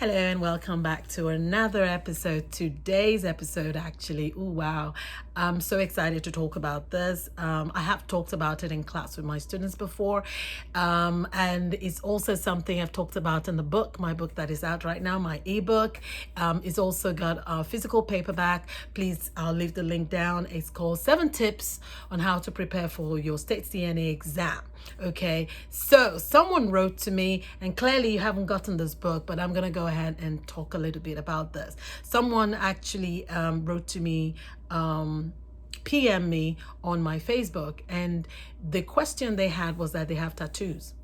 Hello and welcome back to another episode. Today's episode, actually, oh wow, I'm so excited to talk about this. I have talked about it in class with my students before, and it's also something I've talked about in the book, my book that is out right now, my ebook. It's also got a physical paperback. Please, I'll leave the link down. It's called 7 Tips on How to Prepare for Your State's DNA Exam. Okay, so someone wrote to me, and clearly you haven't gotten this book, but I'm gonna go ahead and talk a little bit about this. Someone actually wrote to me, PM me on my Facebook, and the question they had was that they have tattoos,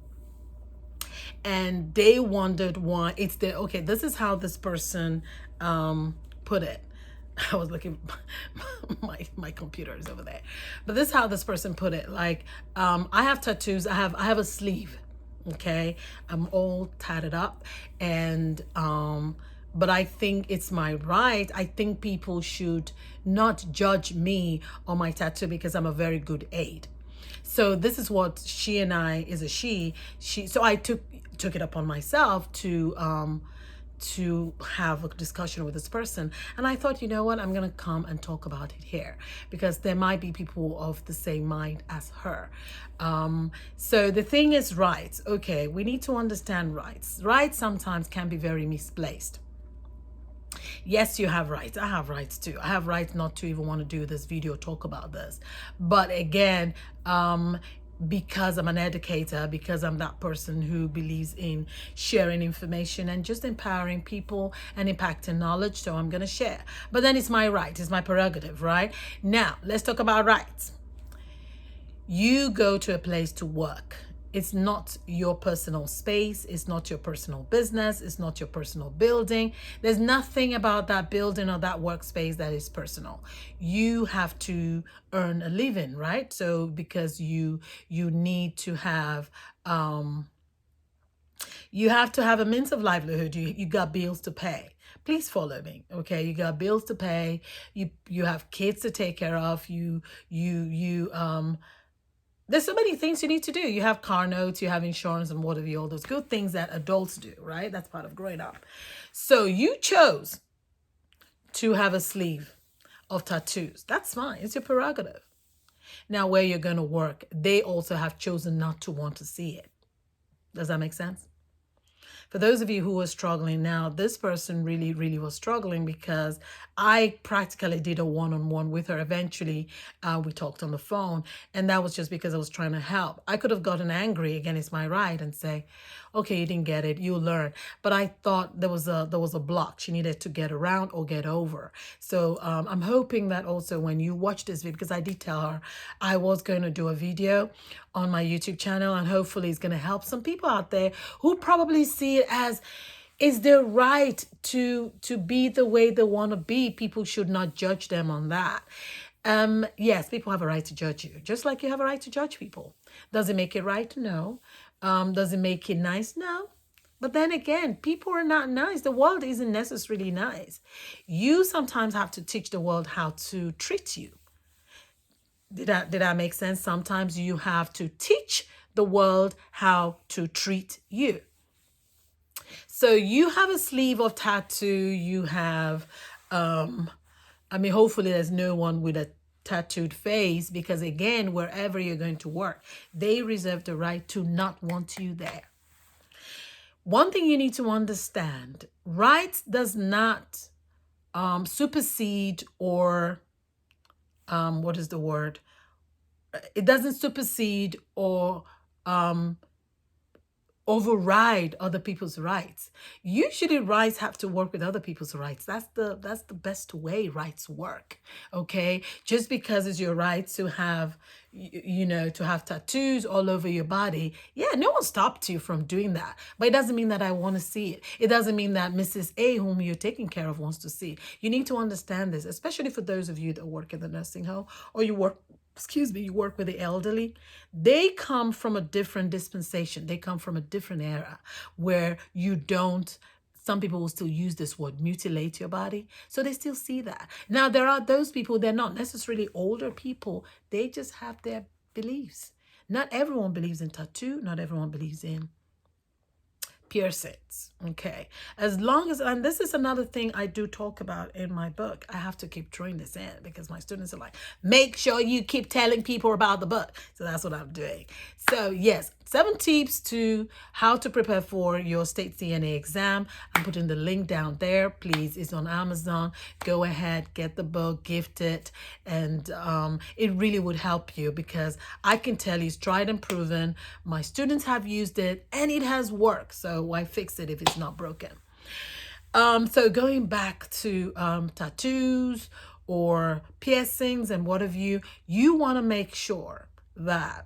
and they wondered why. It's the okay. This is how this person put it. I was looking, my computer is over there, but this is how this person put it. Like, I have tattoos. I have a sleeve. Okay, I'm all tatted up, and but I think it's my right. I think people should not judge me on my tattoo because I'm a very good aide. So this is what she and I is a she. So I took it upon myself to have a discussion with this person, and I thought, you know what, I'm gonna come and talk about it here because there might be people of the same mind as her. So the thing is, rights. Okay, we need to understand rights. Rights sometimes can be very misplaced. Yes, you have rights. I have rights too. I have rights not to even want to do this video, talk about this. But again, because I'm an educator, because I'm that person who believes in sharing information and just empowering people and impacting knowledge, so I'm going to share. But then it's my right, it's my prerogative, right? Now, let's talk about rights. You go to a place to work. It's not your personal space. It's not your personal business. It's not your personal building. There's nothing about that building or that workspace that is personal. You have to earn a living, right? So because you need to have you have to have a means of livelihood. You got bills to pay. Please follow me, okay? You got bills to pay. You have kids to take care of. There's so many things you need to do. You have car notes, you have insurance, and whatever, all those good things that adults do, right? That's part of growing up. So you chose to have a sleeve of tattoos. That's fine. It's your prerogative. Now, where you're going to work, they also have chosen not to want to see it. Does that make sense? For those of you who are struggling now, this person really, really was struggling because I practically did a one-on-one with her. Eventually, we talked on the phone, and that was just because I was trying to help. I could have gotten angry, again, it's my right, and say, okay, you didn't get it, you'll learn. But I thought there was a block she needed to get around or get over. So I'm hoping that also when you watch this video, because I did tell her I was going to do a video on my YouTube channel, and hopefully it's going to help some people out there who probably see it as is their right to be the way they want to be. People should not judge them on that. Yes, people have a right to judge you, just like you have a right to judge people. Does it make it right? No. Does it make it nice? No. But then again, people are not nice. The world isn't necessarily nice. You sometimes have to teach the world how to treat you. Did that make sense? Sometimes you have to teach the world how to treat you. So you have a sleeve of tattoo. You have, hopefully there's no one with a tattooed face, because again, wherever you're going to work, they reserve the right to not want you there. One thing you need to understand, rights does not supersede or what is the word? It doesn't supersede or override other people's rights. Usually rights have to work with other people's rights. That's the best way rights work. Okay? Just because it's your right to have to have tattoos all over your body. Yeah, no one stopped you from doing that. But it doesn't mean that I want to see it. It doesn't mean that Mrs. A, whom you're taking care of, wants to see it. You need to understand this, especially for those of you that work in the nursing home or you work with the elderly. They come from a different dispensation. They come from a different era where you don't, some people will still use this word, mutilate your body. So they still see that. Now, there are those people, they're not necessarily older people. They just have their beliefs. Not everyone believes in tattoo. Not everyone believes in piercings. Okay. As long as, and this is another thing I do talk about in my book. I have to keep throwing this in because my students are like, make sure you keep telling people about the book. So that's what I'm doing. So yes, 7 tips to how to prepare for your state CNA exam. I'm putting the link down there. Please, it's on Amazon. Go ahead, get the book, gift it, and it really would help you because I can tell you it's tried and proven. My students have used it and it has worked. So why fix it if it's not broken? So going back to tattoos or piercings and what have you, you want to make sure that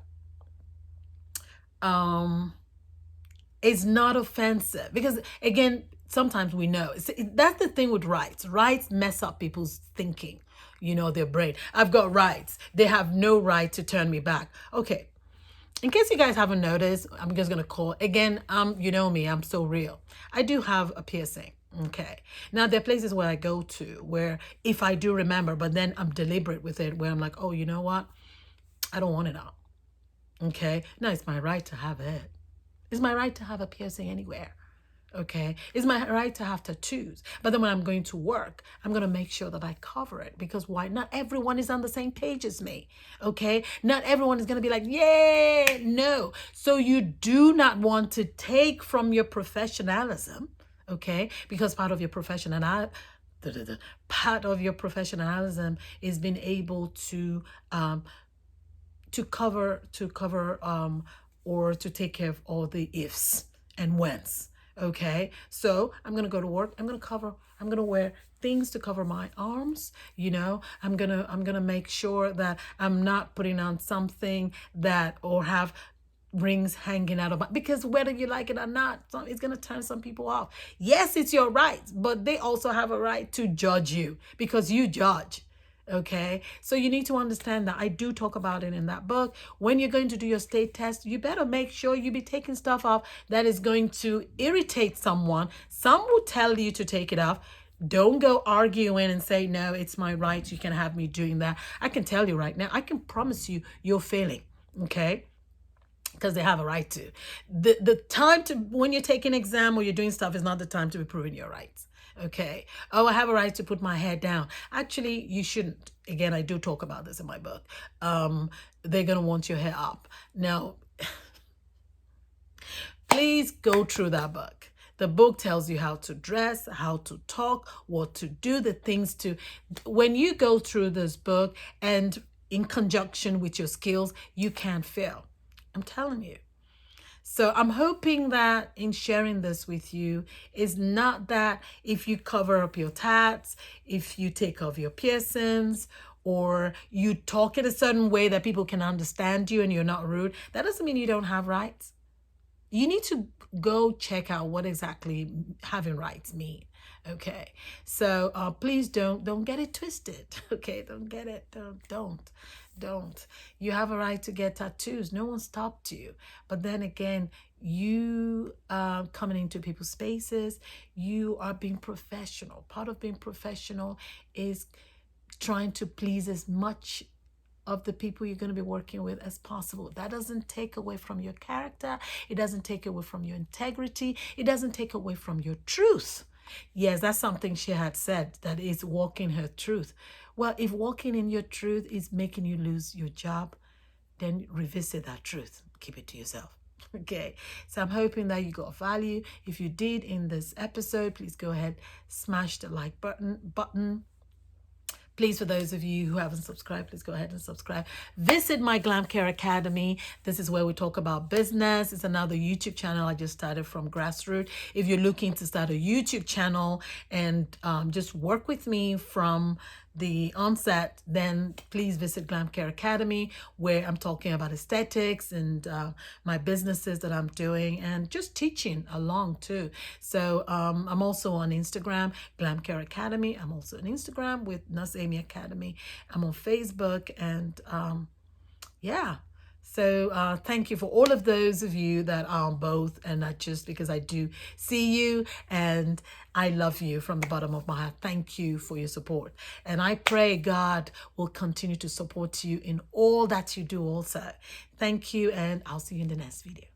it's not offensive because again, sometimes we know that's the thing with rights. Rights mess up people's thinking, their brain. I've got rights. They have no right to turn me back. Okay. In case you guys haven't noticed, I'm just gonna call again. You know me, I'm so real. I do have a piercing. Okay. Now there are places where I go to where if I do remember, but then I'm deliberate with it, where I'm like, oh, you know what? I don't want it out. Okay. Now it's my right to have it. It's my right to have a piercing anywhere. Okay. It's my right to have tattoos. But then when I'm going to work, I'm going to make sure that I cover it because why? Not everyone is on the same page as me. Okay. Not everyone is going to be like, yay. No. So you do not want to take from your professionalism. Okay. Because part of your professionalism is being able to cover or to take care of all the ifs and whens. Okay, so I'm gonna go to work. I'm gonna wear things to cover my arms. I'm gonna make sure that I'm not putting on something that or have rings hanging out of my, because whether you like it or not, it's gonna turn some people off. Yes, it's your right, but they also have a right to judge you because you judge. Okay, so you need to understand that I do talk about it in that book. When you're going to do your state test, you better make sure you be taking stuff off that is going to irritate someone. Some will tell you to take it off. Don't go arguing and say, no, it's my right. You can have me doing that. I can tell you right now, I can promise you, you're failing. Okay, because they have a right to. The time to, when you're taking an exam or you're doing stuff, is not the time to be proving your rights. Okay. Oh, I have a right to put my head down. Actually, you shouldn't. Again, I do talk about this in my book. They're going to want your hair up. Now, please go through that book. The book tells you how to dress, how to talk, what to do, the things to, when you go through this book and in conjunction with your skills, you can't fail. I'm telling you. So I'm hoping that in sharing this with you is not that if you cover up your tats, if you take off your piercings, or you talk in a certain way that people can understand you and you're not rude, that doesn't mean you don't have rights. You need to go check out what exactly having rights mean. Okay, so please don't get it twisted. Okay, don't get it. Don't. You have a right to get tattoos. No one stopped you. But then again, you coming into people's spaces, you are being professional. Part of being professional is trying to please as much of the people you're going to be working with as possible. That doesn't take away from your character. It doesn't take away from your integrity. It doesn't take away from your truth. Yes, that's something she had said, that is walking her truth. Well, if walking in your truth is making you lose your job, then revisit that truth. Keep it to yourself. Okay, so I'm hoping that you got value. If you did in this episode, please go ahead, smash the like button. Please, for those of you who haven't subscribed, please go ahead and subscribe. Visit my Glam Care Academy. This is where we talk about business. It's another YouTube channel I just started from grassroots. If you're looking to start a YouTube channel and just work with me from the onset, then please visit Glam Care Academy, where I'm talking about aesthetics and my businesses that I'm doing and just teaching along too. So I'm also on Instagram, Glam Care Academy. I'm also on Instagram with Nurse Amy Academy. I'm on Facebook, and yeah. So thank you for all of those of you that are on both, and not just, because I do see you and I love you from the bottom of my heart. Thank you for your support. And I pray God will continue to support you in all that you do also. Thank you, and I'll see you in the next video.